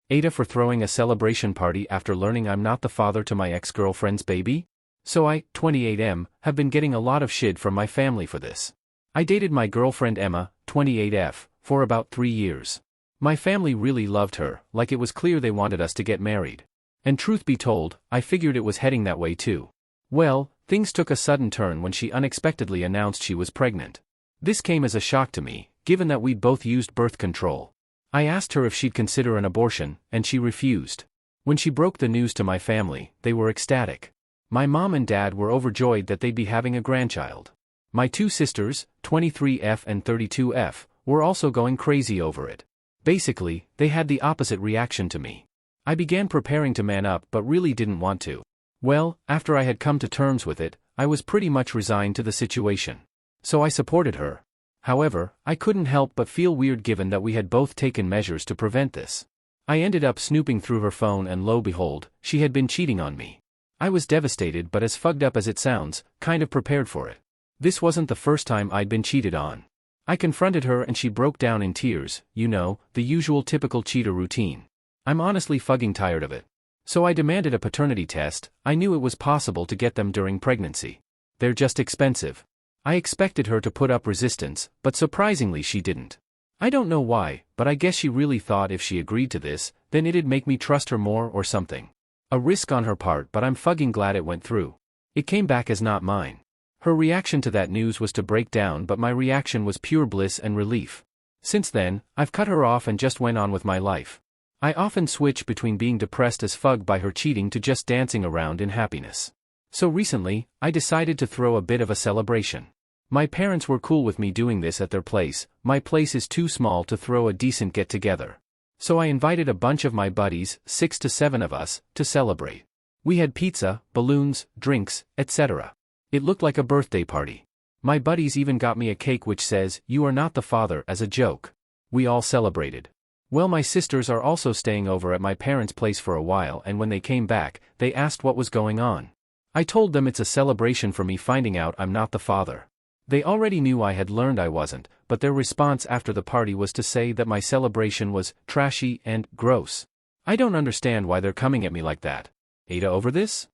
AITA for throwing a celebration party after learning I'm not the father to my ex-girlfriend's baby? So I, 28M, have been getting a lot of shit from my family for this. I dated my girlfriend Emma, 28F, for about 3 years. My family really loved her, like it was clear they wanted us to get married. And truth be told, I figured it was heading that way too. Well, things took a sudden turn when she unexpectedly announced she was pregnant. This came as a shock to me, given that we'd both used birth control. I asked her if she'd consider an abortion, and she refused. When she broke the news to my family, they were ecstatic. My mom and dad were overjoyed that they'd be having a grandchild. My 2 sisters, 23F and 32F, were also going crazy over it. Basically, they had the opposite reaction to me. I began preparing to man up but really didn't want to. Well, after I had come to terms with it, I was pretty much resigned to the situation. So I supported her. However, I couldn't help but feel weird given that we had both taken measures to prevent this. I ended up snooping through her phone and lo behold, she had been cheating on me. I was devastated but as fucked up as it sounds, kind of prepared for it. This wasn't the first time I'd been cheated on. I confronted her and she broke down in tears, you know, the usual typical cheater routine. I'm honestly fucking tired of it. So I demanded a paternity test. I knew it was possible to get them during pregnancy. They're just expensive. I expected her to put up resistance, but surprisingly she didn't. I don't know why, but I guess she really thought if she agreed to this, then it'd make me trust her more or something. A risk on her part, but I'm fucking glad it went through. It came back as not mine. Her reaction to that news was to break down, but my reaction was pure bliss and relief. Since then, I've cut her off and just went on with my life. I often switch between being depressed as fuck by her cheating to just dancing around in happiness. So recently, I decided to throw a bit of a celebration. My parents were cool with me doing this at their place. My place is too small to throw a decent get-together. So I invited a bunch of my buddies, 6 to 7 of us, to celebrate. We had pizza, balloons, drinks, etc. It looked like a birthday party. My buddies even got me a cake which says, "You are not the father," as a joke. We all celebrated. Well, my sisters are also staying over at my parents' place for a while, and when they came back, they asked what was going on. I told them it's a celebration for me finding out I'm not the father. They already knew I had learned I wasn't, but their response after the party was to say that my celebration was trashy and gross. I don't understand why they're coming at me like that. AITA over this?